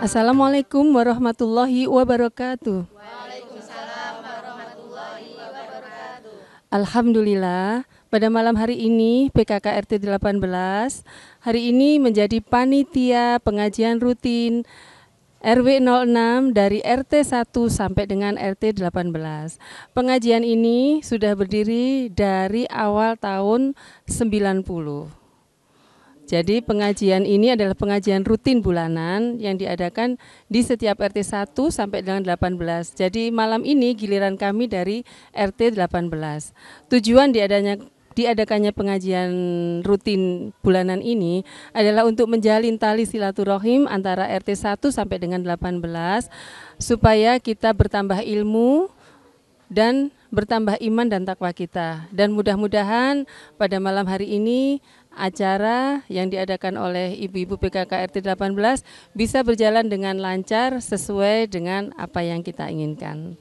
Assalamualaikum warahmatullahi wabarakatuh. Alhamdulillah, pada malam hari ini PKK RT 18 hari ini menjadi panitia pengajian rutin RW 06 dari RT 1 sampai dengan RT 18. Pengajian ini sudah berdiri dari awal tahun 90. Jadi pengajian ini adalah pengajian rutin bulanan yang diadakan di setiap RT 1 sampai dengan 18. Jadi malam ini giliran kami dari RT 18. Tujuan diadakannya pengajian rutin bulanan ini adalah untuk menjalin tali silaturahim antara RT 1 sampai dengan 18 supaya kita bertambah ilmu dan bertambah iman dan takwa kita. Dan mudah-mudahan pada malam hari ini acara yang diadakan oleh ibu-ibu PKK RT 18 bisa berjalan dengan lancar sesuai dengan apa yang kita inginkan.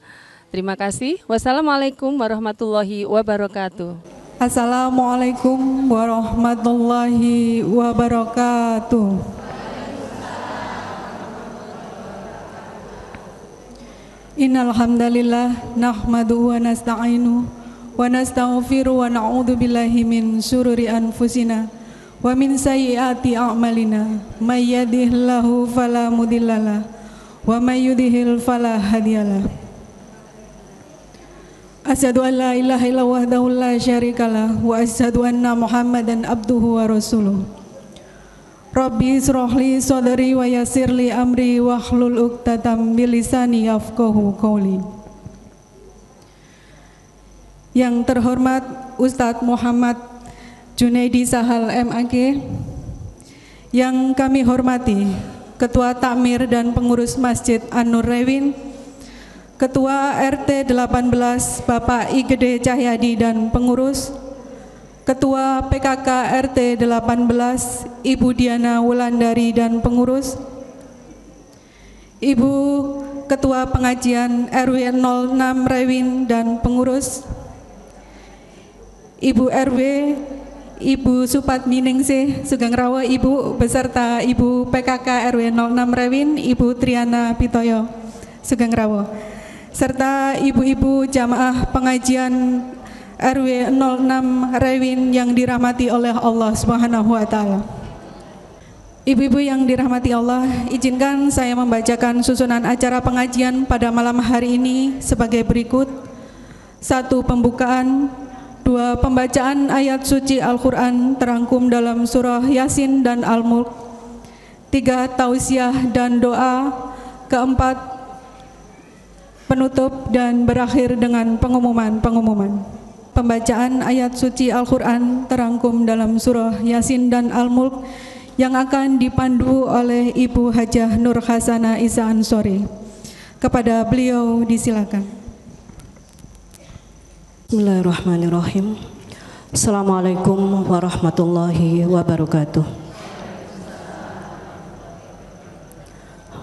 Terima kasih. Wassalamualaikum warahmatullahi wabarakatuh. Assalamualaikum warahmatullahi wabarakatuh. Innal hamdalillah nahmaduhu wa nasta'inu wa nastaghfiru wa na'udzu billahi min syururi anfusina wa min sayyiati a'malina may yahdihillahu fala mudhillalah wa may yudhlil fala hadiyalah. Asyhadu an la ilaha illallah wahdahu la syarikalah wa asyhadu anna Muhammadan abduhu wa rasuluh. Rabbi israhli sadri wa yassirli amri wahlul 'uqdatam min lisani yafqahu qawli. Yang terhormat Ustadz Muhammad Junaidi Sahal MAG, yang kami hormati Ketua Takmir dan Pengurus Masjid An-Nur Rewin, Ketua RT 18 Bapak I Gede Cahyadi dan Pengurus, Ketua PKK RT 18 Ibu Diana Wulandari dan Pengurus, Ibu Ketua Pengajian RW 06 Rewin dan Pengurus, Ibu RW, Ibu Supatmi Ningsih Sugeng Rawa Ibu beserta Ibu PKK RW 06 Rewin, Ibu Triana Pitoyo Sugeng Rawa, serta ibu-ibu jamaah pengajian RW 06 Rewin yang dirahmati oleh Allah Subhanahu wa taala. Ibu-ibu yang dirahmati Allah, izinkan saya membacakan susunan acara pengajian pada malam hari ini sebagai berikut. 1. Pembukaan. 2. Pembacaan ayat suci Al-Quran terangkum dalam surah Yasin dan Al-Mulk. 3. Tausiah dan doa. 4. Penutup dan berakhir dengan pengumuman. Pembacaan ayat suci Al-Quran terangkum dalam surah Yasin dan Al-Mulk yang akan dipandu oleh Ibu Hajah Nur Hasanah Isa Ansori. Kepada beliau disilakan. Bismillahirrahmanirrahim. Assalamualaikum warahmatullahi wabarakatuh.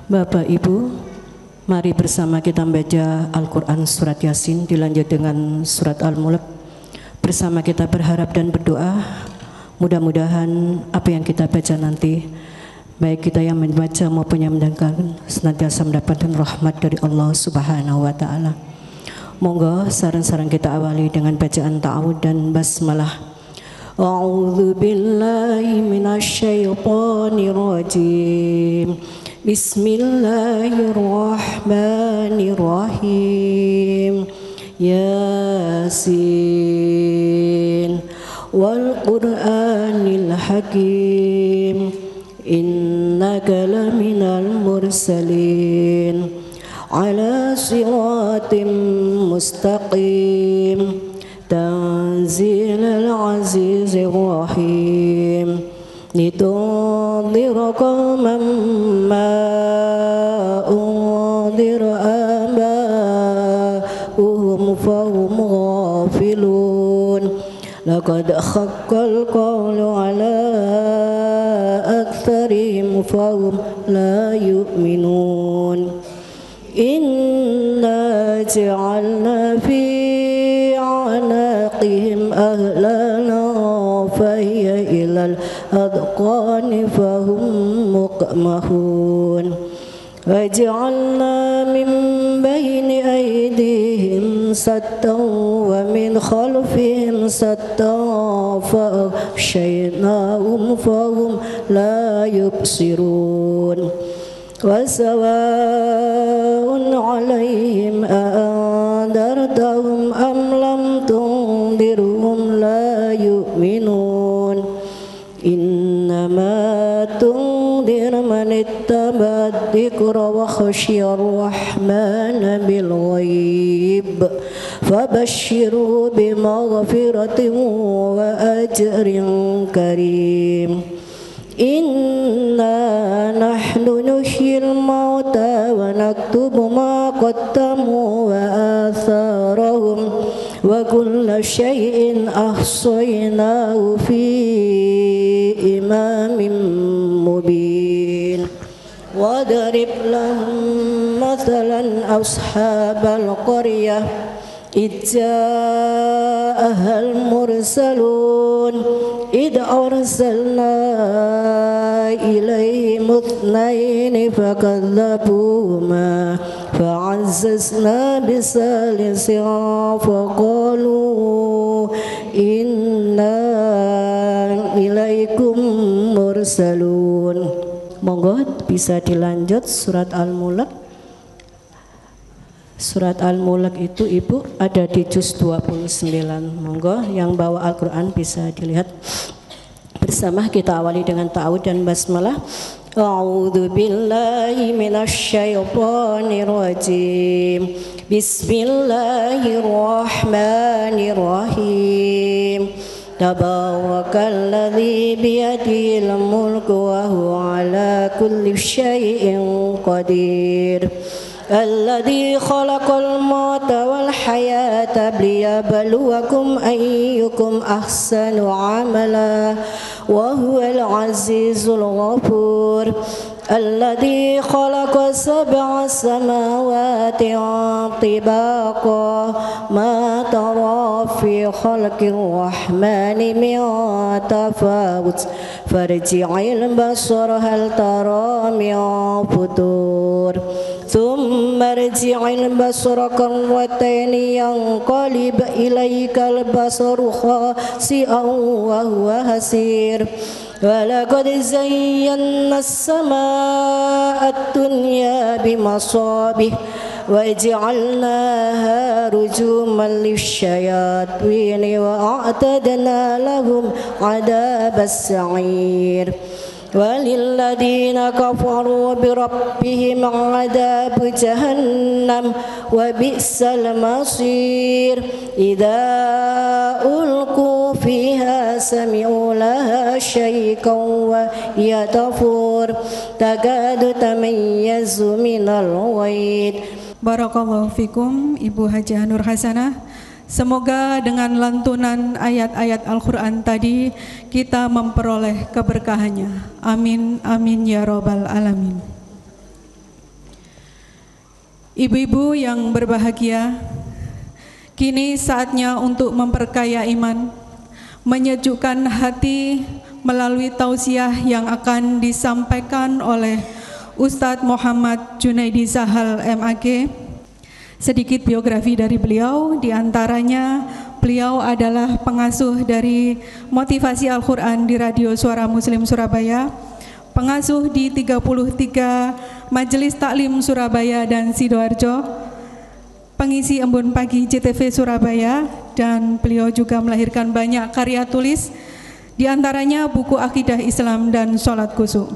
Bapak Ibu, mari bersama kita membaca Al-Quran surat Yasin dilanjut dengan surat Al-Mulk. Bersama kita berharap dan berdoa, mudah-mudahan apa yang kita baca nanti, baik kita yang membaca maupun yang mendengarkan, senantiasa mendapatkan rahmat dari Allah Subhanahu wa taala. Monggo saran-saran kita awali dengan bacaan ta'awud dan basmalah. A'udzu billahi minasyaitonir rajim. Bismillahirrahmanirrahim. Yasin wal Qur'anil hakim. Innaka laminal mursalin ala siratim mustaqim tanzilal azizir rahim litundhira qauman ma undhira aba'uhum fahum ghafilun laqad haqqal qawlu ala aktharihim fahum la yu'minun. Inna ja'alna fi a'naqihim ahlana fahiya ilal adqani fahum muqmahun. وجعلنا من بين أيديهم سدا ومن خلفهم سدا فأغشيناهم فهم لا يبصرون وسواء عليهم أأنذرتهم أم لم تنذرهم لا يؤمنون إنما تنذر من اتبع الذكر وخشي الرحمن بالغيب فبشروا بمغفرة وأجر كريم إنا نحن نحيي الموتى ونكتب ما قدموا وآثارهم وكل شيء أحصيناه في إمام مبين واضرب لهم مثلا أصحاب القرية إذ جاءها المرسلون إذ أرسلنا إليهم اثنين فكذبوهما فعززنا بثالث فقالوا إنا إليكم مرسلون. Monggo bisa dilanjut surat Al-Mulk. Surat Al-Mulk itu Ibu ada di juz 29. Monggo yang bawa Al-Quran bisa dilihat bersama. Kita awali dengan ta'awudz dan basmalah. A'udzu billahi minasyaitonir rajim. Bismillahirrahmanirrahim. Tabarakalladzi biyadihil mulku wa huwa ala kulli syai'in qadir. الذي خلق الموت والحياة ليبلوكم أيكم أحسن عملا وهو العزيز الغفور الذي خلق 7 سماوات طباقا ما ترى في خلق الرحمن من تفاوت فارجع البصر هل ترى من فطور ثم ارجع البصر كرتين ينقلب إليك البصر خاسئا وهو حسير ولقد زينا السماء الدنيا بمصابيح وجعلناها رجوما للشياطين وأعتدنا لهم عذاب السعير وللذين كفروا بربهم عذاب جهنم وبئس المصير إذا ألقوا فيها سمعوا لها شيئا وهي تفور تكاد تميز من الغيظ. Barakallahu fikum Ibu Hajah Nur Hasanah. Semoga dengan lantunan ayat-ayat Al-Quran tadi kita memperoleh keberkahannya. Amin, amin ya robbal alamin. Ibu-ibu yang berbahagia, kini saatnya untuk memperkaya iman, menyejukkan hati melalui tausiah yang akan disampaikan oleh Ustadz Muhammad Junaidi Sahal MAG. Sedikit biografi dari beliau, diantaranya beliau adalah pengasuh dari Motivasi Al-Quran di Radio Suara Muslim Surabaya, pengasuh di 33 Majelis Taklim Surabaya dan Sidoarjo, pengisi Embun Pagi JTV Surabaya, dan beliau juga melahirkan banyak karya tulis, diantaranya buku Akidah Islam dan Sholat Kusuk.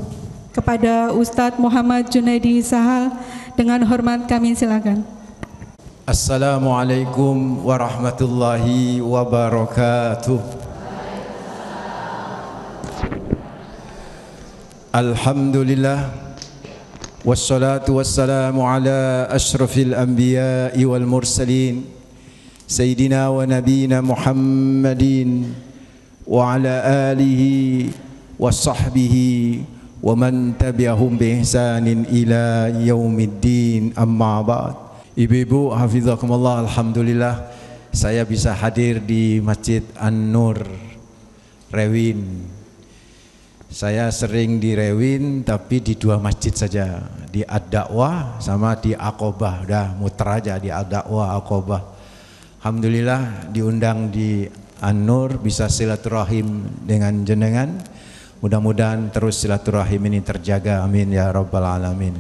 Kepada Ustadz Muhammad Junaidi Sahal, dengan hormat kami silakan. Assalamualaikum warahmatullahi wabarakatuh. Alhamdulillah wassalatu wassalamu ala ashrafil anbiya'i wal mursalin Sayyidina wa nabiyina Muhammadin wa ala alihi wa sahbihi wa man tabi'ahum bi ihsanin ila yaumiddin, amma ba'd. Ibu-ibu hafizakumullah, alhamdulillah saya bisa hadir di Masjid An-Nur Rewin. Saya sering di Rewin tapi di 2 masjid saja, di Ad-Dakwah sama di Aqobah. Udah muter aja di Ad-Dakwah, Aqobah. Alhamdulillah diundang di An-Nur, bisa silaturahim dengan jenengan. Mudah-mudahan terus silaturahim ini terjaga, amin ya rabbal alamin.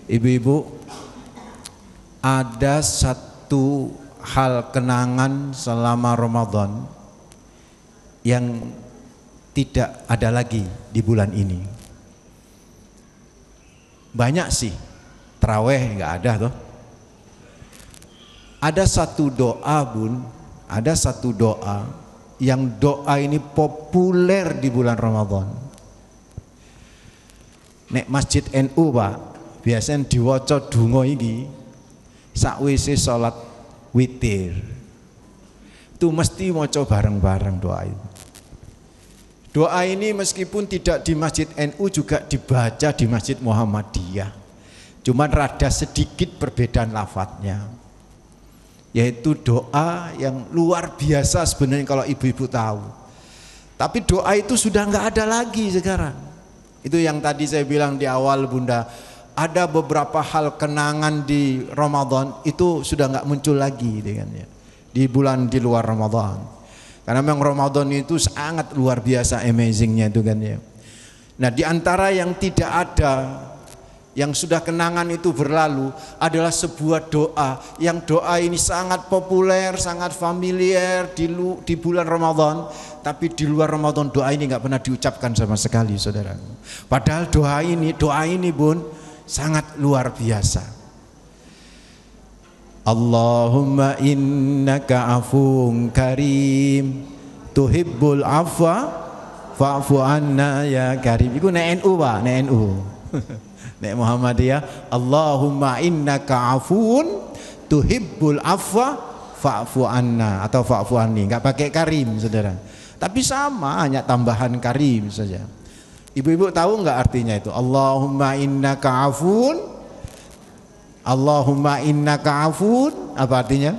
Ibu-ibu, ada satu hal kenangan selama Ramadan yang tidak ada lagi di bulan ini. Banyak sih, taraweh nggak ada toh. Ada satu doa bun, ada satu doa yang doa ini populer di bulan Ramadan. Nek Masjid NU Pak, biasanya diwaca donga iki sakwise salat witir. Itu mesti maca bareng-bareng doa itu. Doa ini meskipun tidak di Masjid NU juga dibaca di Masjid Muhammadiyah. Cuman rada sedikit perbedaan lafadznya. Yaitu doa yang luar biasa sebenarnya kalau ibu-ibu tahu. Tapi doa itu sudah nggak ada lagi sekarang. Itu yang tadi saya bilang di awal Bunda, ada beberapa hal kenangan di Ramadan itu sudah nggak muncul lagi di bulan di luar Ramadan. Karena memang Ramadan itu sangat luar biasa amazingnya itu kan ya. Nah di antara yang tidak ada, yang sudah kenangan itu berlalu adalah sebuah doa yang doa ini sangat populer, sangat familiar di bulan Ramadan, tapi di luar Ramadan doa ini nggak pernah diucapkan sama sekali saudara. Padahal doa ini bun sangat luar biasa. Allahumma innaka afuwun karim tuhibbul afwa fa'fu anna ya karim. Iku nek NU Pak, nek NU. Nek Muhammadiyah, Allahumma innaka afuun tuhibbul afwa fa'fu anna atau fa'fu anni. Enggak pakai karim saudara. Tapi sama, hanya tambahan karim saja. Ibu-ibu tahu enggak artinya itu? Allahumma innaka afuun, Allahumma innaka afuun, apa artinya?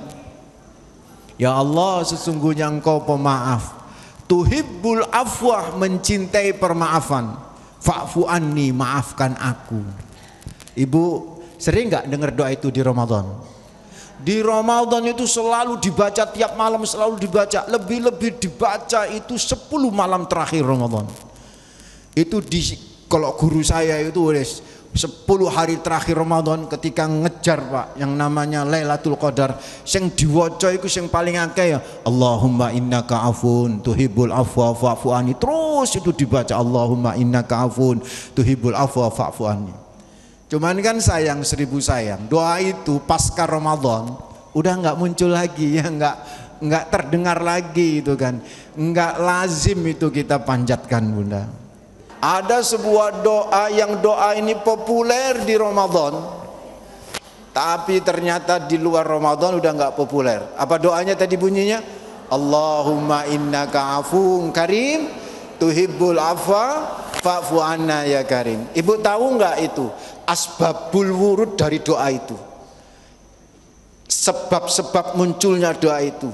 Ya Allah, sesungguhnya Engkau pemaaf. Tuhibbul afwa, mencintai permaafan. Fa'fu anni, maafkan aku. Ibu sering nggak dengar doa itu di Ramadan? Di Ramadan itu selalu dibaca tiap malam, selalu dibaca. Lebih-lebih dibaca itu 10 malam terakhir Ramadan. Itu kalau guru saya itu 10 hari terakhir Ramadan ketika ngejar Pak yang namanya Lailatul Qadar, sing diwaca iku sing paling akeh ya Allahumma innaka afun tuhibbul afwa fa'fu anni. Terus itu dibaca Allahumma innaka afun tuhibbul afwa fa'fu anni. Cuman kan sayang, 1000 sayang, doa itu pasca Ramadan udah nggak muncul lagi ya, nggak terdengar lagi itu kan, nggak lazim itu kita panjatkan Bunda. Ada sebuah doa yang doa ini populer di Ramadan, tapi ternyata di luar Ramadan udah nggak populer. Apa doanya tadi bunyinya? Allahumma innaka afuwun karim tuhibbul afwa fa'fu anna ya karim. Ibu tahu nggak itu asbabul wurud dari doa itu? Sebab-sebab munculnya doa itu.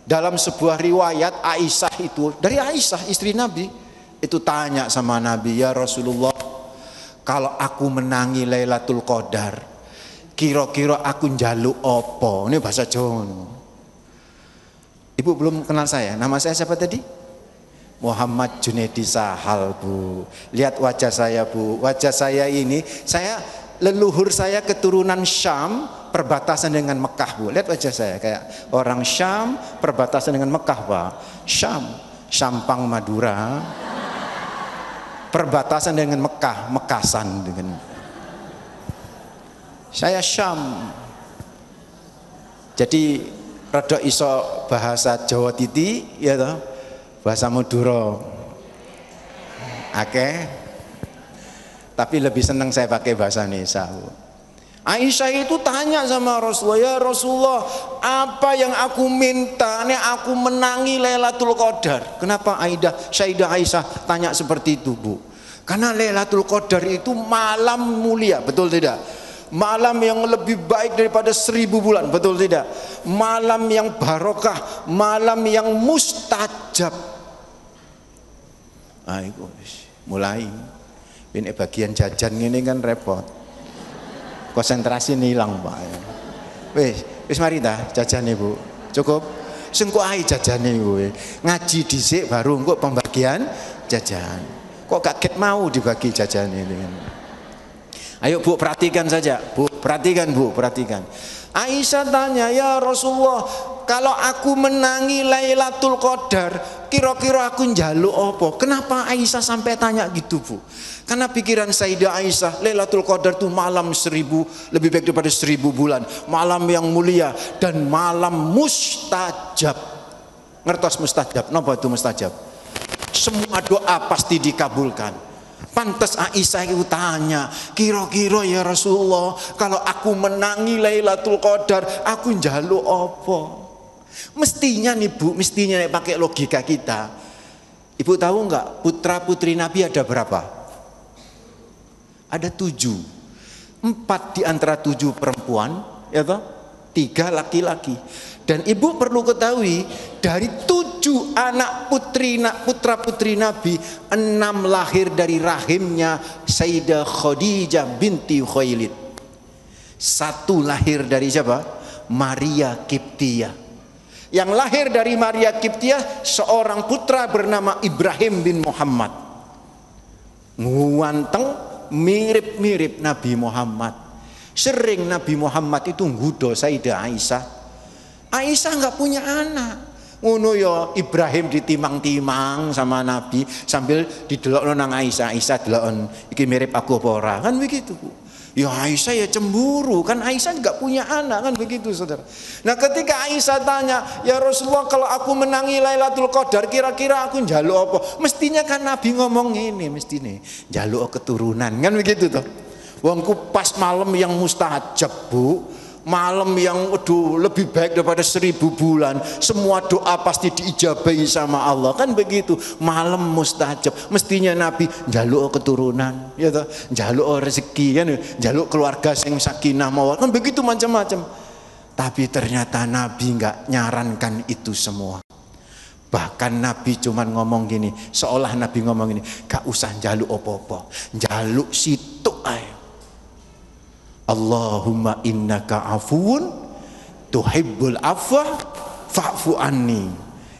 Dalam sebuah riwayat Aisyah itu, dari Aisyah istri Nabi, itu tanya sama Nabi, ya Rasulullah, kalau aku menangi Lailatul Qadar, kira-kira aku njaluk apa? Ini bahasa Jawa. Ibu belum kenal saya, nama saya siapa tadi? Muhammad Junaidi Sahal Bu. Lihat wajah saya Bu, wajah saya ini, leluhur saya keturunan Syam, perbatasan dengan Mekah Bu. Lihat wajah saya kayak orang Syam, perbatasan dengan Mekah Pak. Syam, Sampang Madura, perbatasan dengan Mekah, Mekasan dengan. Saya Syam. Jadi rada iso bahasa Jawa Titi ya toh, bahasa Madura akeh. Tapi lebih senang saya pakai bahasa Indonesia. Aisyah itu tanya sama Rasulullah, ya Rasulullah, apa yang aku minta nih aku menangi Lailatul Qadar. Kenapa Sayyidah Aisyah tanya seperti itu Bu? Karena Lailatul Qadar itu malam mulia, betul tidak? Malam yang lebih baik daripada 1000 bulan, betul tidak? Malam yang barokah, malam yang mustajab. Ayo mulai. Ini bagian jajan ini kan repot. Konsentrasi nih hilang Pak. Wis mari ta jajane Bu. Cukup. Sengko ae jajane kowe. Ngaji dhisik baru engko pembagian jajan. Kok kaget mau dibagi jajan ini? Ayo Bu, perhatikan saja. Bu, perhatikan Bu, perhatikan. Aisyah tanya, ya Rasulullah, kalau aku menangi Lailatul Qadar, kira-kira aku njaluk apa? Kenapa Aisyah sampai tanya gitu Bu? Karena pikiran Sayyidah Aisyah, Lailatul Qadar itu malam 1000, lebih baik daripada 1000 bulan. Malam yang mulia dan malam mustajab. Ngertos mustajab? Napa itu mustajab? Semua doa pasti dikabulkan. Pantas Aisyah itu tanya, kira-kira ya Rasulullah, kalau aku menangi Lailatul Qadar, aku njaluk apa? Mestinya nih Bu, mestinya pakai logika kita. Ibu tahu nggak putra putri Nabi ada berapa? Ada 7. 4 di antara 7 perempuan, ya toh? 3 laki-laki. Dan ibu perlu ketahui, dari 7 anak putra putri Nabi, 6 lahir dari rahimnya Sayyidah Khadijah binti Khuwailid. 1 lahir dari siapa? Maria Kiptiyah. Yang lahir dari Maria Kiptiyah seorang putra bernama Ibrahim bin Muhammad. Nguanteng mirip-mirip Nabi Muhammad. Sering Nabi Muhammad itu nggudo Sayyidah Aisyah. Aisyah nggak punya anak. Ngono ya Ibrahim ditimang-timang sama Nabi sambil didelokno nang Aisyah. Aisyah delokon iki mirip aku apa ora? Kan begitu, Bu. Ya Aisyah ya cemburu, kan Aisyah nggak punya anak, kan begitu Saudara. Nah, ketika Aisyah tanya, "Ya Rasulullah, kalau aku menangi Lailatul Qadar, kira-kira aku njaluk apa?" Mestinya kan Nabi ngomong ini, mestinya njaluk keturunan, kan begitu toh. Wong ku pas malam yang mustajab, Bu. Malam yang lebih baik daripada 1000 bulan. Semua doa pasti diijabahi sama Allah, kan begitu. Malam mustajab. Mestinya Nabi njaluk keturunan, ya toh, njaluk rezeki, kan, njaluk keluarga sing sakinah mawaddah, kan begitu macam-macam. Tapi ternyata Nabi nggak nyarankan itu semua. Bahkan Nabi cuman ngomong gini, seolah Nabi ngomong gini, gak usah njaluk apa-apa, njaluk situk ae. Allahumma innaka afuun tuhibbul afwa fa'fu anni.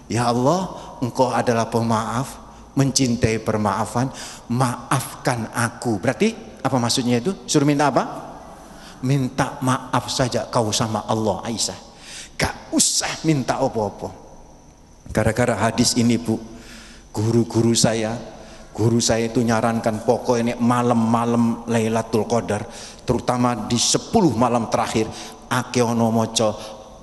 Ya Allah, engkau adalah pemaaf, mencintai permaafan, maafkan aku. Berarti apa maksudnya itu? Suruh minta apa? Minta maaf saja kau sama Allah, Aisyah. Gak usah minta apa-apa. Gara-gara hadis ini, Bu, guru saya itu nyarankan pokoknya malam-malam Lailatul Qadar, terutama di 10 malam terakhir, ake ono moco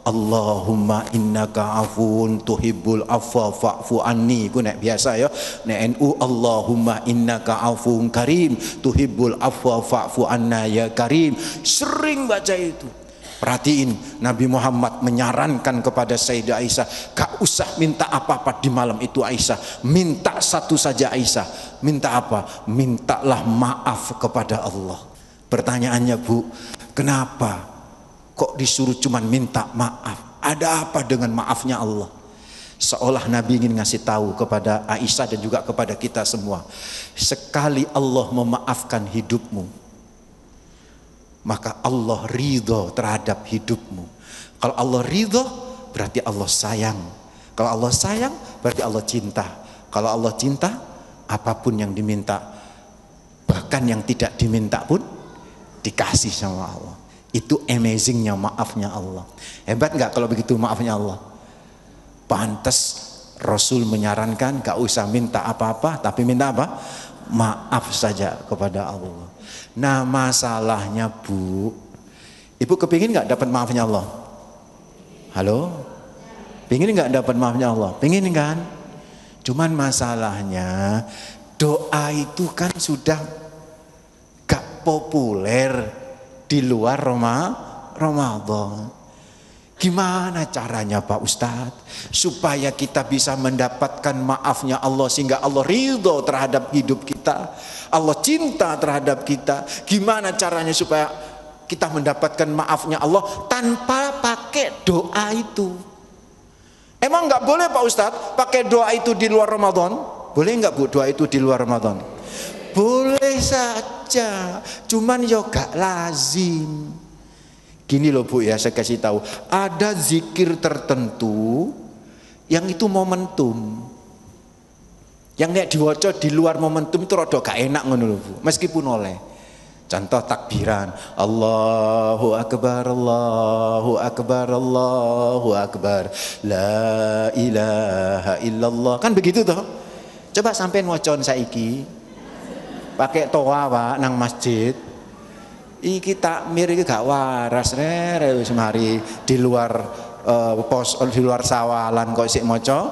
Allahumma innaka afuun tuhibbul afwa fa'fu anni. Ku nek biasa ya, nek NU Allahumma innaka afuun karim tuhibbul afwa fa'fu anna ya karim. Sering baca itu. Perhatiin, Nabi Muhammad menyarankan kepada Sayyidah Aisyah, gak usah minta apa-apa di malam itu Aisyah. Minta satu saja Aisyah. Minta apa? Mintalah maaf kepada Allah. Pertanyaannya, Bu, kenapa kok disuruh cuman minta maaf? Ada apa dengan maafnya Allah? Seolah Nabi ingin ngasih tahu kepada Aisyah dan juga kepada kita semua, sekali Allah memaafkan hidupmu, maka Allah ridho terhadap hidupmu. Kalau Allah ridho, berarti Allah sayang. Kalau Allah sayang, berarti Allah cinta. Kalau Allah cinta, apapun yang diminta, bahkan yang tidak diminta pun dikasih sama Allah. Itu amazingnya maafnya Allah. Hebat nggak kalau begitu maafnya Allah? Pantas Rasul menyarankan gak usah minta apa-apa, tapi minta apa? Maaf saja kepada Allah. Nah, masalahnya, Bu, Ibu kepingin nggak dapat maafnya Allah? Halo? Pingin nggak dapat maafnya Allah? Pingin kan? Cuman masalahnya doa itu kan sudah gak populer di luar Ramadan. Gimana caranya Pak Ustadz supaya kita bisa mendapatkan maafnya Allah, sehingga Allah ridho terhadap hidup kita, Allah cinta terhadap kita? Gimana caranya supaya kita mendapatkan maafnya Allah tanpa pakai doa itu? Emang nggak boleh Pak Ustadz pakai doa itu di luar Ramadan? Boleh nggak Bu doa itu di luar Ramadan? boleh saja, cuman yo gak lazim. Gini loh Bu ya, saya kasih tahu, ada zikir tertentu yang itu momentum. Yang nek diwaca di luar momentum itu rada gak enak ngono lho Bu, meskipun oleh. Contoh takbiran, Allahu Akbar, Allahu Akbar, Allahu Akbar, la ilaha illallah. Kan begitu toh? Coba sampein wacon saiki. Pakai toa Pak nang masjid. Iki takmir iki gak waras rere wis mari di luar di luar sawalan kok sik maca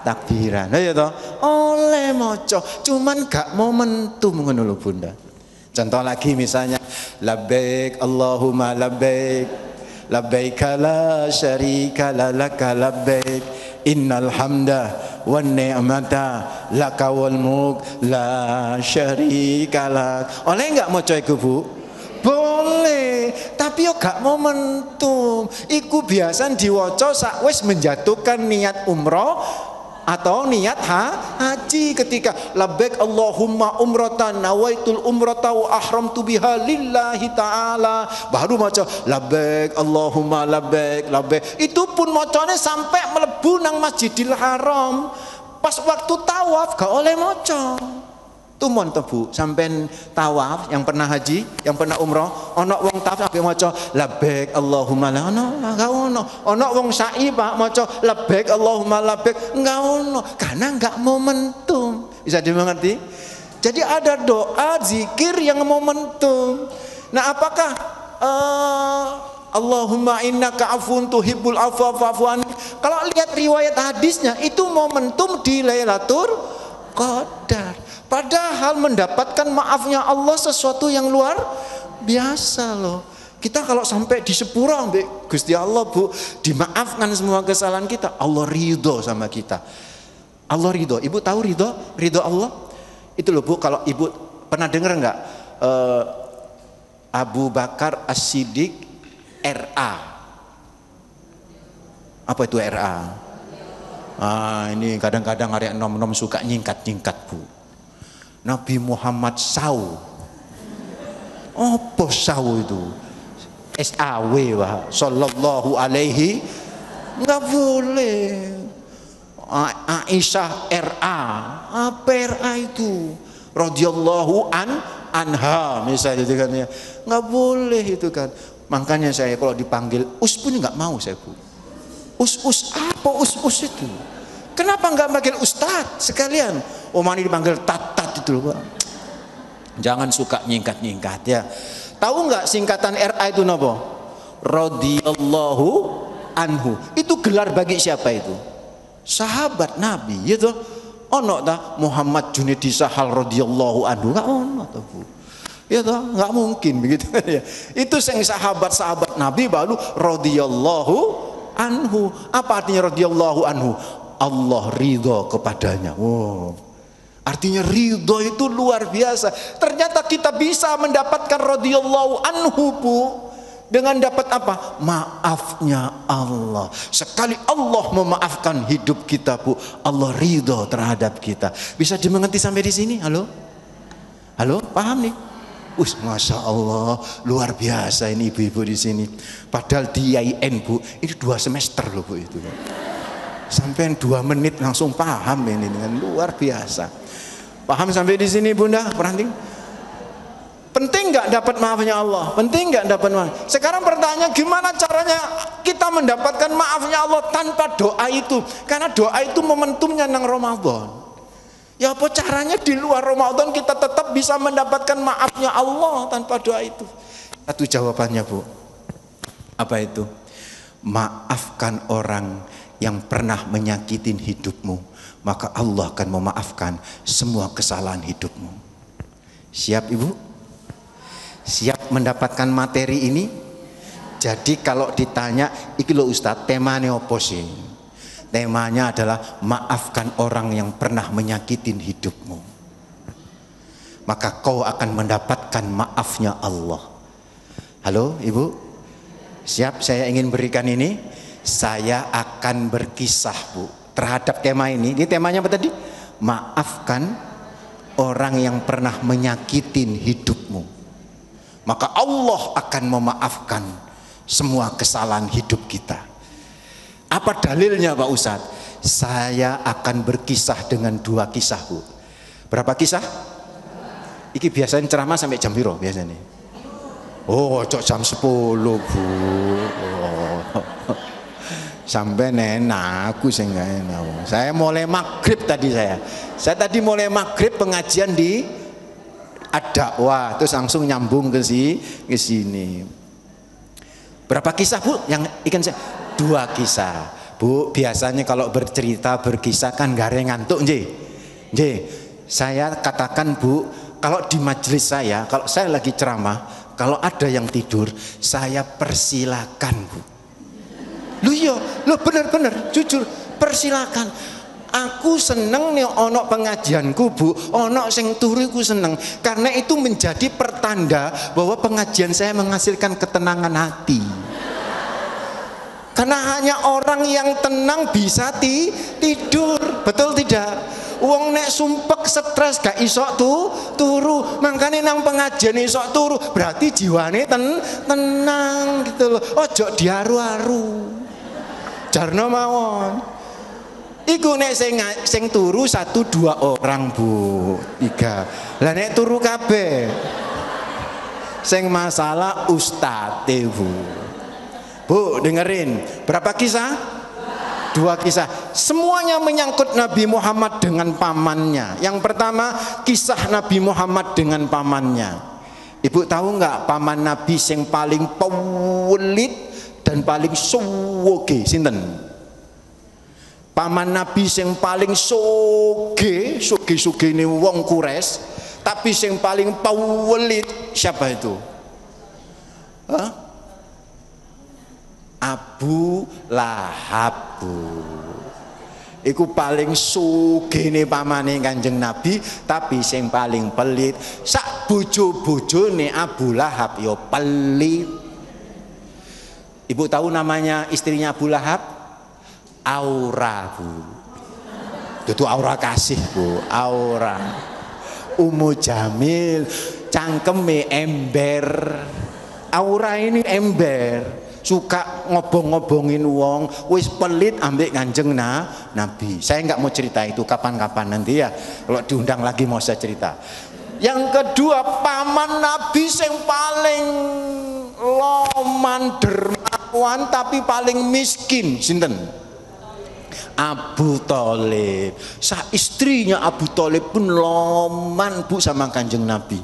takbiran. Lah ya toh, oleh maca, cuman gak momentum ngono lho Bunda. Contoh lagi misalnya labbaik Allahumma labbaik labbaik la syarika laka labbaik innal hamda wan ni'mata laka wal mulk la syarika lak. Oleh enggak maca iku Bu? Boleh, tapi yo gak momentum. Iku biasa diwaca sakwis menjatuhkan niat umroh atau niat haji, ketika labbaik Allahumma umratan nawaitul umrata wa ahramtu biha lillahi ta'ala, baru maca labbaik Allahumma labbaik labbaik. Itu pun macane sampai mlebu nang Masjidil Haram. Pas waktu tawaf gak oleh maca. Tumon to Bu, sampean tawaf yang pernah haji, yang pernah umroh, ana wong tawaf sampe maca labbaik Allahumma la ana, enggak ono. Ana wong sa'i Pak maca labbaik Allahumma labbaik, enggak ono, karena enggak momentum. Bisa dimengerti? Jadi ada doa zikir yang momentum. Nah, apakah Allahumma innaka afun tuhibbul afwa fa'fu anni, kalau lihat riwayat hadisnya itu momentum di Lailatul Qadar. Padahal mendapatkan maafnya Allah sesuatu yang luar biasa loh. Kita kalau sampai di sepuro ambek Gusti Allah Bu, dimaafkan semua kesalahan kita, Allah ridho sama kita. Allah ridho. Ibu tahu ridho? Ridho Allah? Itu loh Bu, kalau Ibu pernah dengar enggak Abu Bakar As-Siddiq RA? Apa itu RA? Ini kadang-kadang arek nom-nom suka nyingkat-nyingkat Bu. Nabi Muhammad SAW. Apa SAW itu? SAW Pak, sallallahu alaihi, enggak boleh. Aisyah RA, apa RA itu? Radhiyallahu anha misalnya itu kan ya. Enggak boleh itu kan. Makanya saya kalau dipanggil us pun enggak mau saya Bu. Us apa us itu? Kenapa enggak panggil ustadz sekalian? Omani dipanggil tat itu loh Pak. Jangan suka nyingkat-nyingkat ya. Tahu enggak singkatan RA itu napa? Radhiyallahu anhu. Itu gelar bagi siapa itu? Sahabat Nabi gitu. Ono ta Muhammad Junedi Sahal radhiyallahu anhu? Enggak ono ta Bu. Ya toh, enggak mungkin begitu ya. Itu sing sahabat-sahabat Nabi baru radhiyallahu anhu. Apa artinya radhiyallahu anhu? Allah ridho kepadanya. Wow. Artinya ridho itu luar biasa. Ternyata kita bisa mendapatkan radhiyallahu anhu Bu, dengan dapat apa? Maafnya Allah. Sekali Allah memaafkan hidup kita Bu, Allah ridho terhadap kita. Bisa dimengerti sampai di sini? Halo? Halo? Paham nih? Masya Allah, luar biasa ini ibu-ibu di sini. Padahal di IAIN Bu, ini 2 semester loh Bu itu. Sampai 2 menit langsung paham ini, dengan luar biasa. Paham sampai di sini Bunda? Penting? Penting nggak dapat maafnya Allah? Penting nggak dapat maaf? Sekarang pertanyaan, gimana caranya kita mendapatkan maafnya Allah tanpa doa itu? Karena doa itu momentumnya nang Ramadan. Ya apa caranya di luar Ramadan kita tetap bisa mendapatkan maafnya Allah tanpa doa itu? Satu jawabannya Bu. Apa itu? Maafkan orang yang pernah menyakitin hidupmu, maka Allah akan memaafkan semua kesalahan hidupmu. Siap Ibu? Siap mendapatkan materi ini? Jadi kalau ditanya, iki lho Ustaz, temanya apa sih? Temanya adalah maafkan orang yang pernah menyakitin hidupmu, maka kau akan mendapatkan maafnya Allah. Halo Ibu? Siap saya ingin berikan ini? Saya akan berkisah Bu terhadap tema ini. Ini temanya apa tadi? Maafkan orang yang pernah menyakitin hidupmu, maka Allah akan memaafkan semua kesalahan hidup kita. Apa dalilnya Pak Ustadz? Saya akan berkisah dengan 2 kisah Bu. Berapa kisah? Iki biasanya ceramah sampai jam piro biasanya? Oh, cok jam 10 Bu. Oh. Sampai nenak aku sing gak enak. Saya mulai maghrib tadi saya tadi mulai maghrib pengajian di Ad-Dakwah, terus langsung nyambung ke sini. Berapa kisah Bu yang ikan saya? 2 kisah Bu. Biasanya kalau bercerita berkisah kan gak ada ngantuk nggih. Saya katakan Bu, kalau di majelis saya, kalau saya lagi ceramah, kalau ada yang tidur, saya persilakan Bu. Lu iya, lu bener-bener jujur persilakan. Aku seneng nih ono pengajianku Bu, ono sing turu ku seneng, karena itu menjadi pertanda bahwa pengajian saya menghasilkan ketenangan hati. Karena hanya orang yang tenang bisa tidur, betul tidak? Wong nek sumpek stres gak isok turu, makanya nang pengajian isok turu, berarti jiwane tenang gitu loh. Ojo diaru-aru. Jarno mawon. Iku nek sing turu 1-2 orang Bu, 3. Lah nek turu kabeh, sing masalah ustate Bu. Bu dengerin, berapa kisah? 2 kisah. Semuanya menyangkut Nabi Muhammad dengan pamannya. Yang pertama kisah Nabi Muhammad dengan pamannya. Ibu tahu nggak paman Nabi sing paling pewelit dan paling suwoge sinten? Paman Nabi sing paling soge ini wong Quraisy, tapi sing paling pewelit siapa itu? Abu Lahab Bu. Iku paling sugih pamane Kanjeng Nabi, tapi sing paling pelit sak bojo-bojone Abu Lahab yo pelit. Ibu tahu namanya istrinya Abu Lahab? Aura Bu. Itu Aura kasih Bu, Aura. Ummu Jamil, cangkeme ember. Aura ini ember, suka ngobong-ngobongin wong, wis pelit ambek Kanjeng Nabi. Saya nggak mau cerita itu kapan-kapan nanti ya, kalau diundang lagi mau saya cerita. Yang kedua paman Nabi yang paling loman dermawan tapi paling miskin sinten? Abu Thalib. Istrinya Abu Thalib pun loman Bu sama Kanjeng Nabi.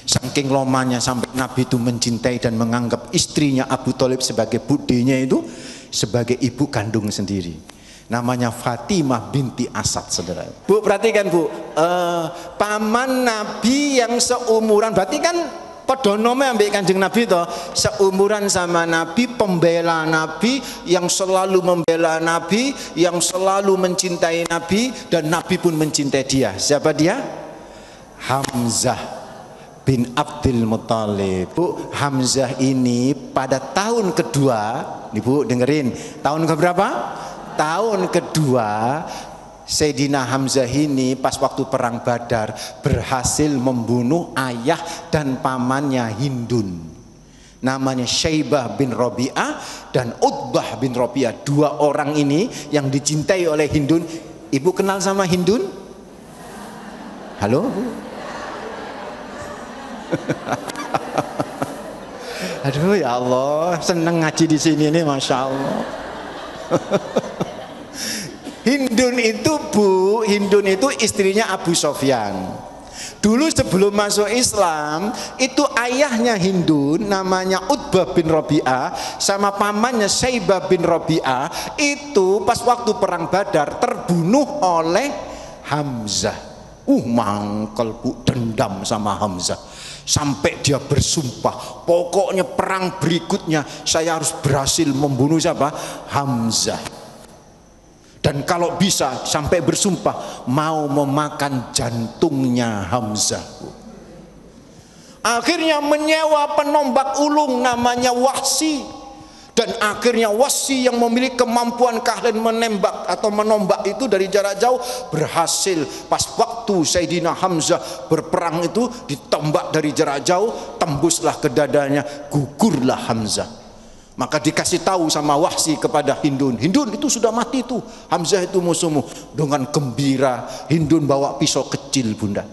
Saking lomannya sampai Nabi itu mencintai dan menganggap istrinya Abu Thalib sebagai budenya itu sebagai ibu kandung sendiri. Namanya Fatimah binti Asad, saudara. Bu perhatikan Bu, paman Nabi yang seumuran, berarti kan podonomnya ambek Kanjeng Nabi toh, seumuran sama Nabi, pembela Nabi, yang selalu membela Nabi, yang selalu mencintai Nabi, dan Nabi pun mencintai dia. Siapa dia? Hamzah bin Abdul Muthalib. Bu, Hamzah ini pada tahun kedua, nih Bu dengerin, tahun keberapa? Tahun kedua Sayyidina Hamzah ini pas waktu perang Badar berhasil membunuh ayah dan pamannya Hindun, namanya Syaibah bin Rabi'ah dan Utbah bin Rabi'ah. 2 orang ini yang dicintai oleh Hindun. Ibu kenal sama Hindun? Halo Bu? Aduh ya Allah, seneng ngaji di sini nih, masya Allah. Hindun itu Bu, Hindun itu istrinya Abu Sofyan. Dulu sebelum masuk Islam itu ayahnya Hindun namanya Utbah bin Rabi'ah sama pamannya Syaibah bin Rabi'ah itu pas waktu perang Badar terbunuh oleh Hamzah. Mangkel Bu, dendam sama Hamzah sampai dia bersumpah, pokoknya perang berikutnya saya harus berhasil membunuh siapa? Hamzah. Dan kalau bisa sampai bersumpah mau memakan jantungnya Hamzah. Akhirnya menyewa penombak ulung namanya Wahsy. Dan akhirnya Wahsy yang memiliki kemampuan keahlian menembak atau menombak itu dari jarak jauh berhasil pas waktu waktu Sayyidina Hamzah berperang itu ditembak dari jarak jauh, tembuslah ke dadanya, gugurlah Hamzah. Maka dikasih tahu sama Wahsy kepada Hindun, Hindun itu sudah mati tuh, Hamzah itu musuhmu. Dengan gembira Hindun bawa pisau kecil bunda,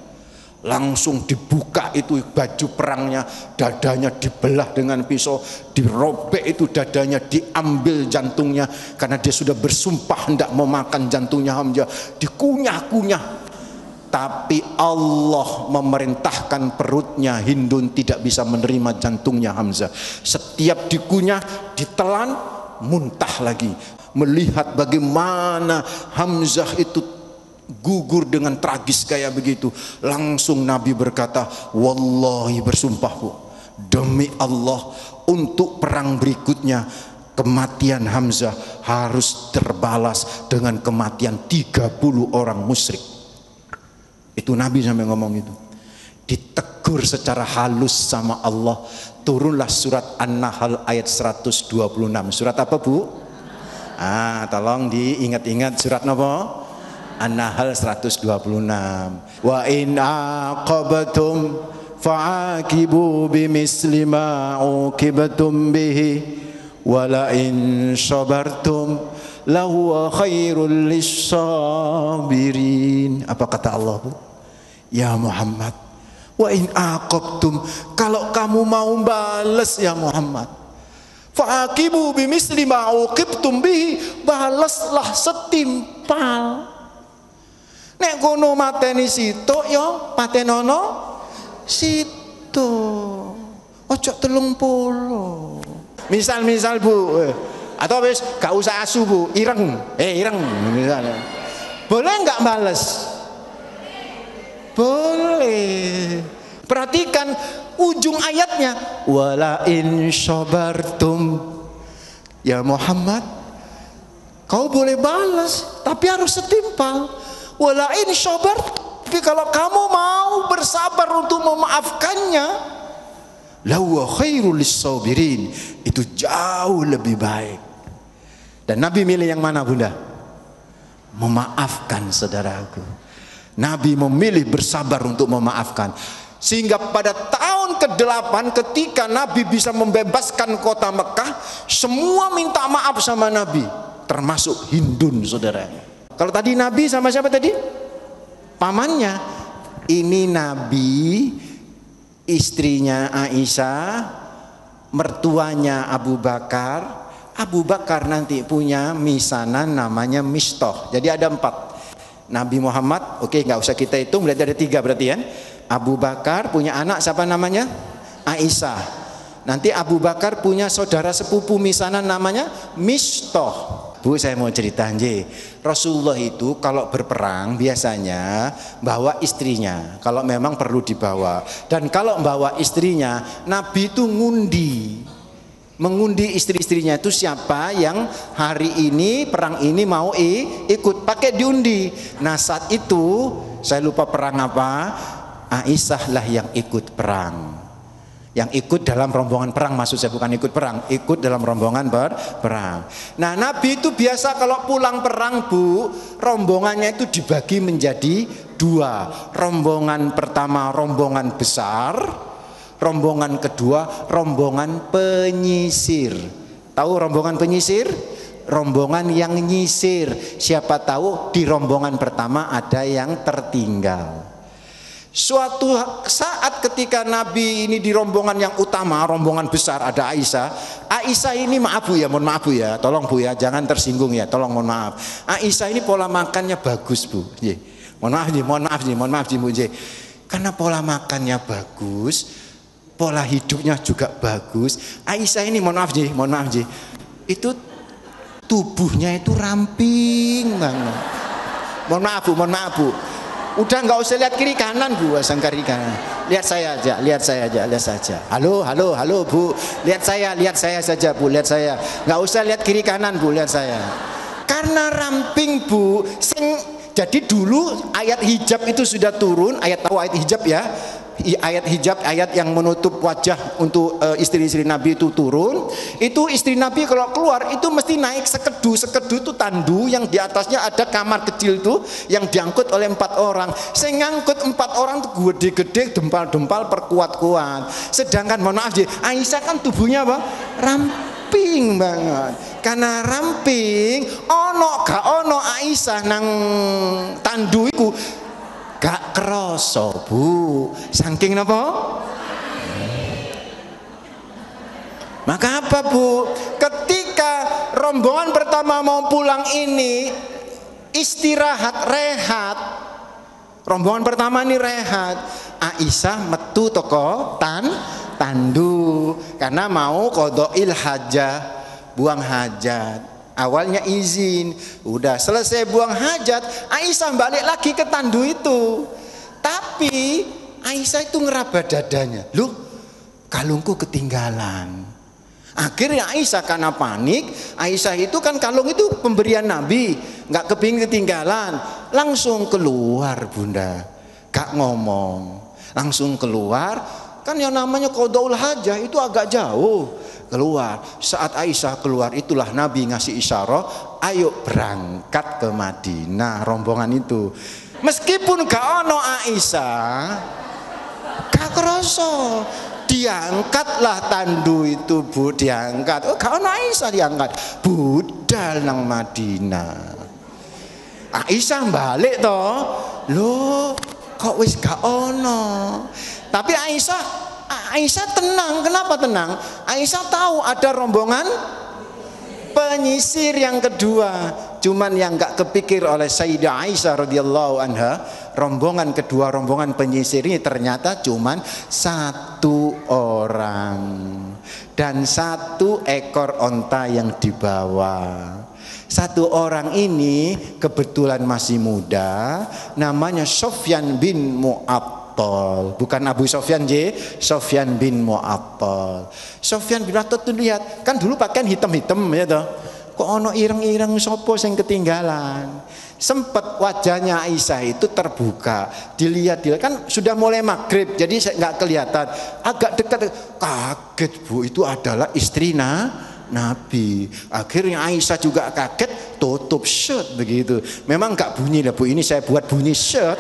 langsung dibuka itu baju perangnya, dadanya dibelah dengan pisau, dirobek itu dadanya, diambil jantungnya karena dia sudah bersumpah hendak memakan jantungnya Hamzah, dikunyah-kunyah. Tapi Allah memerintahkan perutnya Hindun tidak bisa menerima jantungnya Hamzah. Setiap dikunyah, ditelan, muntah lagi. Melihat bagaimana Hamzah itu gugur dengan tragis kayak begitu, langsung Nabi berkata, wallahi, bersumpah bu, demi Allah, untuk perang berikutnya kematian Hamzah harus terbalas dengan kematian 30 orang musyrik. Itu Nabi sampai ngomong itu. Ditegur secara halus sama Allah, turunlah surat An-Nahl ayat 126. Surat apa bu? Tolong diingat-ingat, surat apa? An-Nahl 126. Wa in aqabtum fa'aqibu bimisli ma uqibtum bihi wa la in sabartum lahuwa khairul lissabirin. Apa kata Allah bu? Ya Muhammad, wa in aqabtum, kalau kamu mau balas ya Muhammad, fa'aqibu bimisli ma uqibtum bihi, balaslah setimpal. Nek kono mateni sitok ya patenono situ, ojo 30. Misal bu, atau wis gak usah asu bu, ireng misalnya, boleh nggak bales? Boleh. Perhatikan ujung ayatnya, wala in syabartum, ya Muhammad, kau boleh balas tapi harus setimpal. Wala in syabartum, tapi kalau kamu mau bersabar untuk memaafkannya, lahuwa khairul lissabirin, itu jauh lebih baik. Dan Nabi milih yang mana bunda? Memaafkan saudaraku. Nabi memilih bersabar untuk memaafkan. Sehingga pada tahun ke-8 ketika Nabi bisa membebaskan kota Mekah, semua minta maaf sama Nabi, termasuk Hindun saudaranya. Kalau tadi Nabi sama siapa tadi? Pamannya. Ini Nabi, istrinya Aisyah, mertuanya Abu Bakar. Abu Bakar nanti punya misanan namanya Mistah. Jadi ada 4. Nabi Muhammad, oke, nggak usah kita hitung, berarti ada 3 berarti ya. Abu Bakar punya anak siapa namanya? Aisyah. Nanti Abu Bakar punya saudara sepupu misanan namanya Mistah. Bu, saya mau cerita nje. Rasulullah itu kalau berperang biasanya bawa istrinya, kalau memang perlu dibawa. Dan kalau bawa istrinya, Nabi itu mengundi istri-istrinya itu siapa yang hari ini perang ini mau ikut, pakai diundi. Nah saat itu saya lupa perang apa, Aisyah lah yang ikut perang, yang ikut dalam rombongan perang, maksud saya bukan ikut perang, ikut dalam rombongan perang. Nah Nabi itu biasa kalau pulang perang bu, rombongannya itu dibagi menjadi 2. Rombongan pertama rombongan besar, rombongan kedua rombongan penyisir. Tahu rombongan penyisir? Rombongan yang nyisir. Siapa tahu di rombongan pertama ada yang tertinggal. Suatu saat ketika Nabi ini di rombongan yang utama, rombongan besar, ada Aisyah. Aisyah ini maaf bu ya, mohon maaf bu ya, tolong bu ya, jangan tersinggung ya, tolong mohon maaf. Aisyah ini pola makannya bagus bu. Mohon maaf bu. Karena pola makannya bagus, pola hidupnya juga bagus. Aisyah ini mohon maaf itu tubuhnya itu ramping banget. Mohon maaf bu. Udah nggak usah lihat kiri kanan bu, asal kiri kanan. Lihat saya aja. Halo bu, lihat saya saja bu, lihat saya. Nggak usah lihat kiri kanan bu, lihat saya. Karena ramping bu. Jadi dulu ayat hijab itu sudah turun, ayat hijab ya. ayat hijab, ayat yang menutup wajah untuk istri-istri Nabi itu turun, itu istri Nabi kalau keluar itu mesti naik sekedu. Sekedu itu tandu yang di atasnya ada kamar kecil tuh yang diangkut oleh 4 orang. Saya ngangkut 4 orang tuh gede-gede, dempal-dempal, perkuat-kuat. Sedangkan mohon maaf, Aisyah kan tubuhnya apa? Ramping banget. Karena ramping, ono gak ono Aisyah nang tandu iku gak kroso, Bu. Saking napa? Maka apa, Bu? Ketika rombongan pertama mau pulang ini istirahat, rehat. Rombongan pertama ini rehat. Aisyah metu toko tandu karena mau qodhoil hajah, buang hajat. Awalnya izin, udah selesai buang hajat, Aisyah balik lagi ke tandu itu. Tapi Aisyah itu ngeraba dadanya, loh kalungku ketinggalan. Akhirnya Aisyah karena panik, Aisyah itu kan kalung itu pemberian Nabi, nggak kepingin ketinggalan, langsung keluar Bunda, gak ngomong, langsung keluar. Kan yang namanya qodhoul hajah itu agak jauh. Keluar, saat Aisyah keluar itulah Nabi ngasih isyarat, ayo berangkat ke Madinah, rombongan itu. Meskipun gak ono Aisyah, gak kerasa, diangkatlah tandu itu, Bu, diangkat. Oh, gak ono Aisyah diangkat, budal nang Madinah. Aisyah balik toh, loh kok wis gak ono. Tapi Aisyah tenang. Kenapa tenang? Aisyah tahu ada rombongan penyisir yang kedua. Cuman yang gak kepikir oleh Sayyidah Aisyah radhiyallahu anha, rombongan kedua, rombongan penyisir ini ternyata cuman 1 orang dan 1 ekor onta yang dibawa. 1 orang ini kebetulan masih muda, namanya Sofyan bin Mu'attal. Bukan Abu Sofyan, Sofyan bin Mu'attal. Sofyan bin Mu'attal tuh lihat, kan dulu pakaian hitam-hitam ya toh. Kok ono ireng-ireng sopo sing ketinggalan. Sempet wajahnya Aisyah itu terbuka, dilihat kan sudah mulai maghrib, jadi nggak kelihatan. Agak dekat, kaget Bu, itu adalah istri Nabi. Akhirnya Aisyah juga kaget, tutup shirt begitu. Memang nggak bunyi lah Bu, ini saya buat bunyi shirt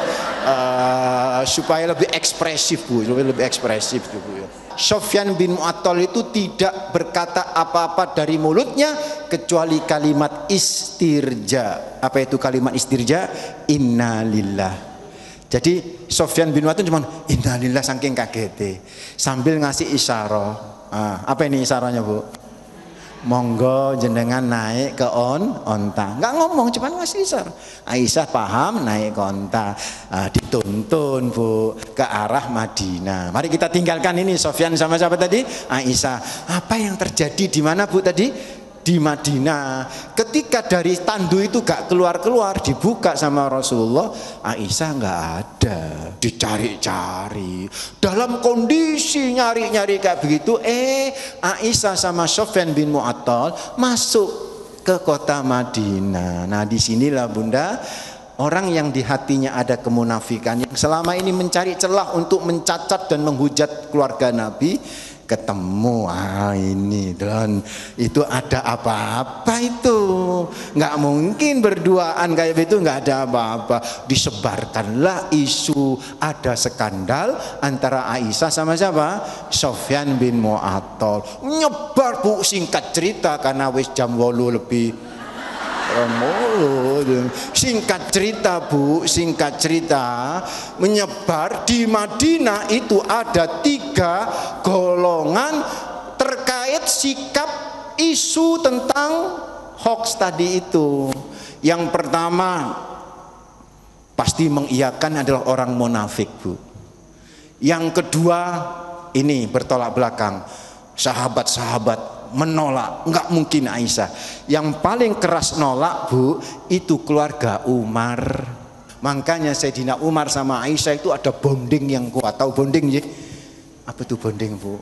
supaya lebih ekspresif Bu, lebih ekspresif Bu ya. Sofyan bin Mu'attal itu tidak berkata apa-apa dari mulutnya kecuali kalimat istirja. Apa itu kalimat istirja? Innalillah. Jadi Sofyan bin Mu'attal cuma innalillah saking kagete sambil ngasih isyarat. Apa ini isyaratnya Bu? Monggo jenengan naik ke onta. Nggak ngomong, cuman ngasih isyarat. Aisyah paham, naik ke onta. Dituntun Bu ke arah Madinah. Mari kita tinggalkan ini Sofyan sama siapa tadi? Aisyah. Apa yang terjadi di mana Bu tadi? Di Madinah. Ketika dari tandu itu gak keluar-keluar, dibuka sama Rasulullah, Aisyah nggak ada. Dicari-cari. Dalam kondisi nyari-nyari kayak begitu, Aisyah sama Sofyan bin Mu'attal masuk ke kota Madinah. Nah, disinilah Bunda, orang yang di hatinya ada kemunafikan, yang selama ini mencari celah untuk mencacat dan menghujat keluarga Nabi, ketemu ini dan itu ada apa-apa itu, nggak mungkin berduaan kayak begitu, nggak ada apa-apa. Disebarkanlah isu ada skandal antara Aisyah sama siapa? Sofyan bin Mu'attal. Nyebar Bu, singkat cerita karena wis jam 8 lebih. Singkat cerita Bu, singkat cerita, menyebar di Madinah itu ada 3 golongan terkait sikap isu tentang hoax tadi itu. Yang pertama pasti mengiyakan adalah orang munafik Bu. Yang kedua ini bertolak belakang, sahabat-sahabat menolak, nggak mungkin Aisyah. Yang paling keras nolak Bu itu keluarga Umar. Makanya Sayyidina Umar sama Aisyah itu ada bonding yang kuat. Tahu bonding ya? Apa itu bonding Bu?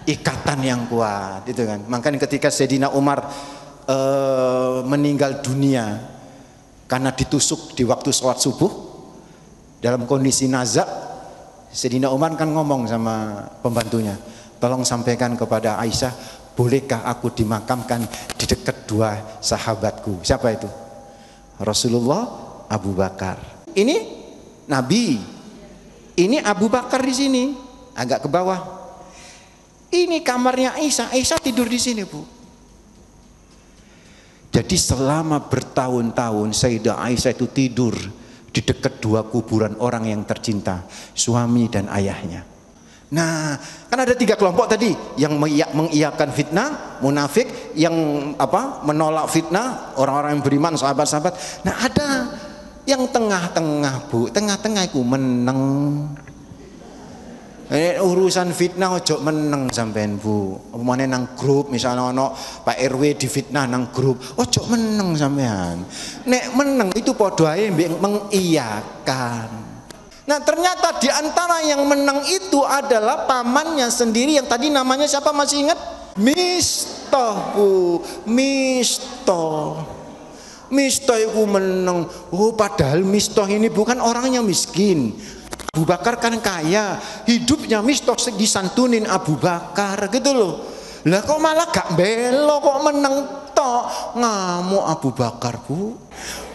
Ikatan yang kuat itu kan. Makanya ketika Sayyidina Umar meninggal dunia karena ditusuk di waktu sholat subuh dalam kondisi nazak, Sayyidina Umar kan ngomong sama pembantunya, tolong sampaikan kepada Aisyah, bolehkah aku dimakamkan di dekat dua sahabatku? Siapa itu? Rasulullah, Abu Bakar. Ini Nabi, ini Abu Bakar di sini, agak ke bawah. Ini kamarnya Aisyah, Aisyah tidur di sini, Bu. Jadi selama bertahun-tahun Sayyidah Aisyah itu tidur di dekat dua kuburan orang yang tercinta, suami dan ayahnya. Nah, kan ada 3 kelompok tadi, yang mengiyakan fitnah, munafik, yang menolak fitnah, orang-orang yang beriman, sahabat-sahabat. Nah, ada yang tengah-tengah, Bu. Tengah-tengah itu meneng. Urusan fitnah ojo meneng sampean, Bu. Umane nang grup misalnya ono Pak RW di fitnah nang grup, ojo meneng sampean. Nek meneng itu padha ae mbek mengiyakan. Nah, ternyata di antara yang menang itu adalah pamannya sendiri yang tadi namanya siapa, masih ingat? Mistah, Bu. Mistah. Mistah itu menang. Oh, padahal Mistah ini bukan orangnya miskin. Abu Bakar kan kaya, hidupnya Mistah disantunin Abu Bakar gitu loh. Lah kok malah gak belo, kok menang tok, ngamuk Abu Bakar, Bu.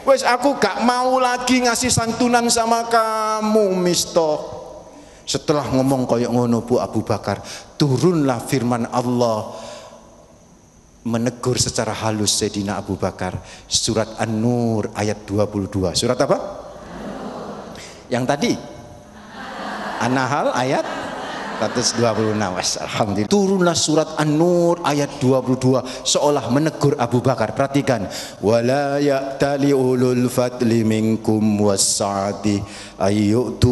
Wes aku gak mau lagi ngasih santunan sama kamu, Mistah. Setelah ngomong koyok ngono, Bu, Abu Bakar, turunlah firman Allah menegur secara halus Sayyidina Abu Bakar. Surat An-Nur ayat 22. Surat apa? Yang tadi An-Nahl ayat 126. Alhamdulillah. Turunlah surat An-Nur ayat 22 seolah menegur Abu Bakar. Perhatikan. Wala ya'tali ulul fadli minkum was-sa'ati ayyutu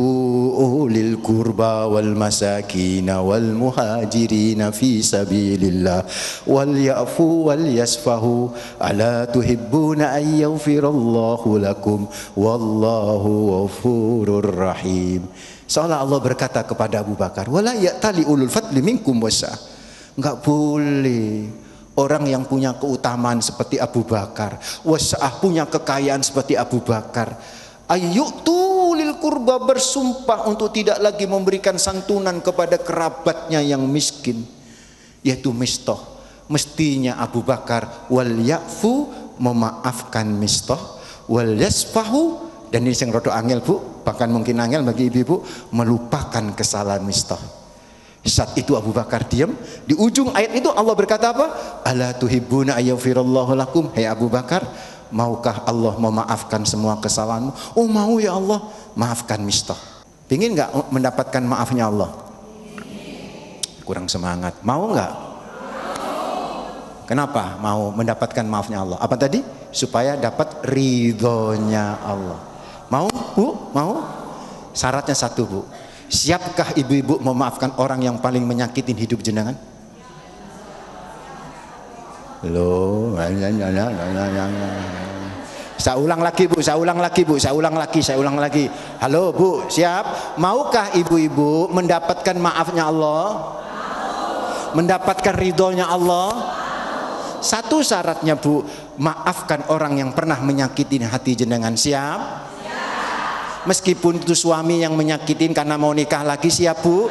ulil qurba wal masakin wal muhajirin fi sabilillah wal ya'fu wal yasfahu ala tuhibbuna an yaghfirallahu lakum wallahu ghafurur rahim. Seolah Allah berkata kepada Abu Bakar, wala ya'tali ulul fadli minkum wasa. Enggak boleh orang yang punya keutamaan seperti Abu Bakar, wasa'ah punya kekayaan seperti Abu Bakar, ayyutu lil qurba, bersumpah untuk tidak lagi memberikan santunan kepada kerabatnya yang miskin, yaitu Mistah. Mestinya Abu Bakar wal ya'fu, memaafkan Mistah, wal yasfahu, dan ini yang rodo angel, Bu, bahkan mungkin angel bagi ibu-ibu, melupakan kesalahan Mistah. Saat itu Abu Bakar diam. Di ujung ayat itu Allah berkata apa? Ala tuhibbuna ayyafirallahu lakum. Hai Abu Bakar, maukah Allah memaafkan semua kesalahanmu? Oh, mau ya Allah, maafkan Mistah. Pingin nggak mendapatkan maafnya Allah? Kurang semangat. Mau nggak? Kenapa mau mendapatkan maafnya Allah? Apa tadi? Supaya dapat ridhonya Allah. Mau, Bu? Mau? Syaratnya satu, Bu. Siapkah ibu-ibu memaafkan orang yang paling menyakitin hidup jenengan? Loh, saya ulang lagi, Bu, saya ulang lagi, Bu, saya ulang lagi, saya ulang lagi. Halo, Bu, siap? Maukah ibu-ibu mendapatkan maafnya Allah? Mendapatkan ridhonya Allah? Satu syaratnya, Bu, maafkan orang yang pernah menyakitin hati jenengan. Siap? Meskipun itu suami yang menyakitin karena mau nikah lagi, siap, Bu?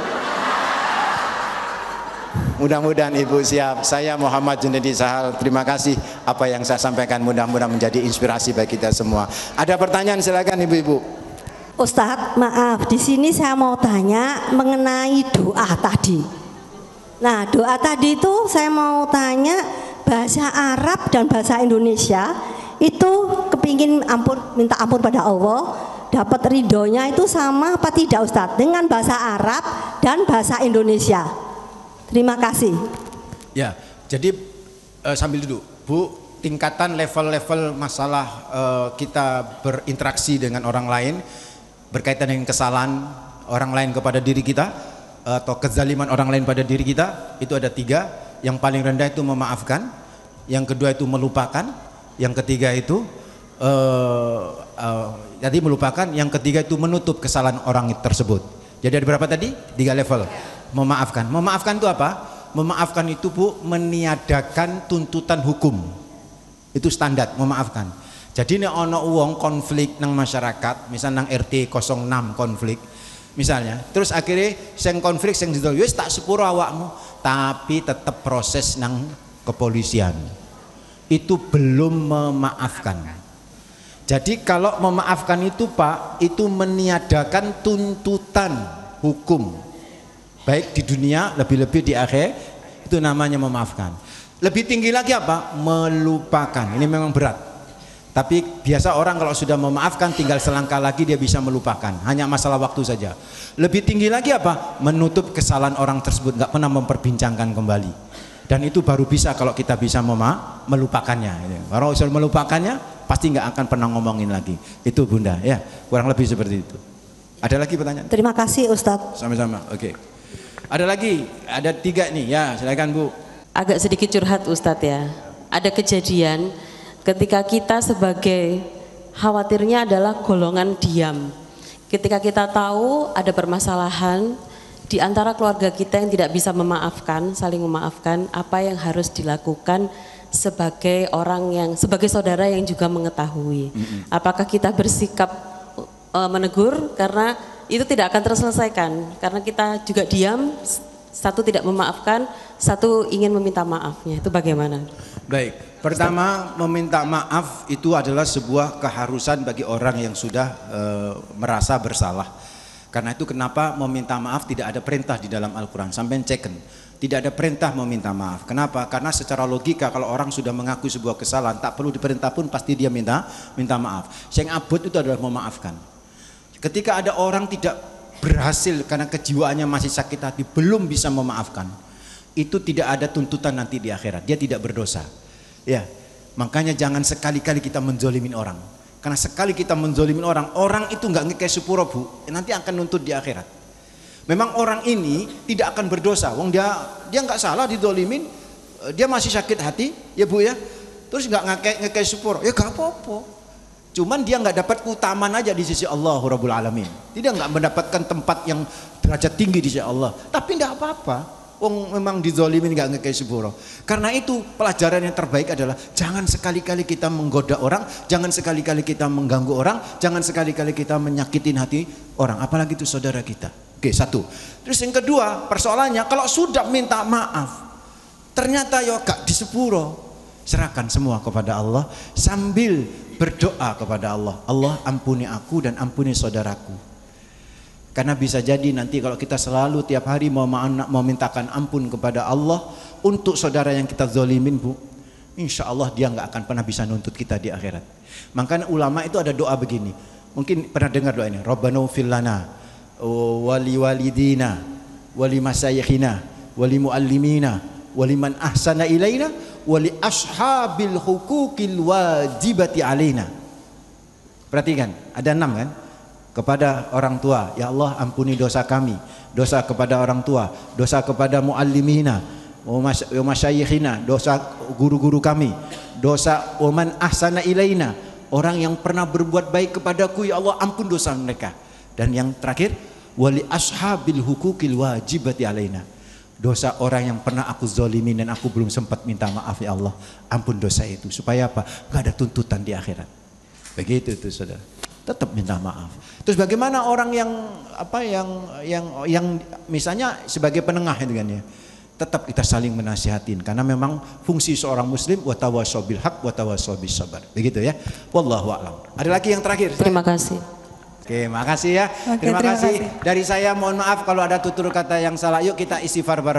Mudah-mudahan Ibu siap. Saya Muhammad Junaidi Sahal, terima kasih apa yang saya sampaikan, mudah-mudahan menjadi inspirasi bagi kita semua. Ada pertanyaan, silakan ibu-ibu. Ustadz, maaf, di sini saya mau tanya mengenai doa tadi. Nah, doa tadi itu saya mau tanya bahasa Arab dan bahasa Indonesia itu kepingin minta ampun pada Allah, dapat ridhonya itu sama apa tidak, Ustadz, dengan bahasa Arab dan bahasa Indonesia? Terima kasih. Ya, jadi sambil duduk, Bu, tingkatan level-level masalah kita berinteraksi dengan orang lain berkaitan dengan kesalahan orang lain kepada diri kita atau kezaliman orang lain pada diri kita, itu ada 3. Yang paling rendah itu memaafkan, yang kedua itu melupakan, yang ketiga itu jadi melupakan, yang ketiga itu menutup kesalahan orang tersebut. Jadi ada berapa tadi? 3 level. Memaafkan. Memaafkan itu apa? Memaafkan itu, Bu, meniadakan tuntutan hukum. Itu standar memaafkan. Jadi ini ono uang konflik nang masyarakat, misalnya nang RT 06 konflik. Misalnya, terus akhirnya sing konflik sing didol wis tak sepuro awakmu, tapi tetap proses nang kepolisian. Itu belum memaafkan. Jadi kalau memaafkan itu Pak, itu meniadakan tuntutan hukum. Baik di dunia, lebih-lebih di akhir, itu namanya memaafkan. Lebih tinggi lagi apa? Melupakan. Ini memang berat. Tapi biasa orang kalau sudah memaafkan tinggal selangkah lagi dia bisa melupakan. Hanya masalah waktu saja. Lebih tinggi lagi apa? Menutup kesalahan orang tersebut, nggak pernah memperbincangkan kembali. Dan itu baru bisa kalau kita bisa melupakannya. Kalau sudah melupakannya pasti nggak akan pernah ngomongin lagi. Itu Bunda ya, kurang lebih seperti itu. Ada lagi pertanyaan? Terima kasih Ustadz. Sama-sama. Oke. Ada lagi? Ada 3 nih ya, silakan Bu. Agak sedikit curhat Ustadz ya. Ada kejadian ketika kita sebagai khawatirnya adalah golongan diam. Ketika kita tahu ada permasalahan di antara keluarga kita yang tidak bisa memaafkan, saling memaafkan, apa yang harus dilakukan sebagai orang yang, sebagai saudara yang juga mengetahui. Apakah kita bersikap menegur karena itu tidak akan terselesaikan, karena kita juga diam, satu tidak memaafkan, satu ingin meminta maafnya. Itu bagaimana? Baik. Pertama, meminta maaf itu adalah sebuah keharusan bagi orang yang sudah merasa bersalah. Karena itu kenapa meminta maaf tidak ada perintah di dalam Al-Quran. Sampai ceken, tidak ada perintah meminta maaf. Kenapa? Karena secara logika kalau orang sudah mengaku sebuah kesalahan, tak perlu diperintah pun pasti dia minta maaf. Yang abot itu adalah memaafkan. Ketika ada orang tidak berhasil karena kejiwaannya masih sakit hati, belum bisa memaafkan, itu tidak ada tuntutan nanti di akhirat. Dia tidak berdosa. Ya, makanya jangan sekali-kali kita menzolimin orang. Karena sekali kita menzolimin orang, orang itu nggak ngekei sepuro Bu, nanti akan nuntut di akhirat. Memang orang ini tidak akan berdosa, wong dia nggak salah dizolimin, dia masih sakit hati, ya Bu ya. Terus nggak ngekei sepuro, ya gak apa-apa. Cuman dia nggak dapat keutamaan aja di sisi Allah Rabbul Alamin. Dia nggak mendapatkan tempat yang derajat tinggi di sisi Allah. Tapi nggak apa-apa. Wong memang dizolimin nggak ngekei sepuro. Karena itu pelajaran yang terbaik adalah jangan sekali-kali kita menggoda orang, jangan sekali-kali kita mengganggu orang, jangan sekali-kali kita menyakitin hati orang, apalagi itu saudara kita. Oke, satu. Terus yang kedua, persoalannya kalau sudah minta maaf, ternyata yo gak di sepuro, serahkan semua kepada Allah sambil berdoa kepada Allah. Allah ampuni aku dan ampuni saudaraku. Karena bisa jadi nanti kalau kita selalu tiap hari mau mintakan ampun kepada Allah untuk saudara yang kita zolimin Bu, insya Allah dia nggak akan pernah bisa nuntut kita di akhirat. Makanya ulama itu ada doa begini, mungkin pernah dengar doa ini, Rabbana ighfir lana wali walidina wali masyayikhina wali muallimina wali man ahsana ilaina wali ashabil hukukil wajibati alaina. Perhatikan, ada 6 kan? Kepada orang tua, ya Allah ampuni dosa kami, dosa kepada orang tua, dosa kepada muallimina, masyayikhina, dosa guru-guru kami, dosa waman ahsana ilaina, orang yang pernah berbuat baik kepadaku, ya Allah ampun dosa mereka. Dan yang terakhir, wali ashabil hukukil wajibati alaina, dosa orang yang pernah aku zolimin dan aku belum sempat minta maaf, ya Allah ampun dosa itu. Supaya apa? Gak ada tuntutan di akhirat. Begitu itu saudara, tetap minta maaf. Terus bagaimana orang yang misalnya sebagai penengah itu kan ya, tetap kita saling menasihatin karena memang fungsi seorang muslim wa tawassaw bil haq wa tawassaw bis sabar. Begitu ya. Wallahu a'lam. Ada lagi yang terakhir? Terima kasih. Oke, makasih ya. Oke, Terima kasih. kasih. Dari saya mohon maaf kalau ada tutur kata yang salah. Yuk kita istighfar bareng.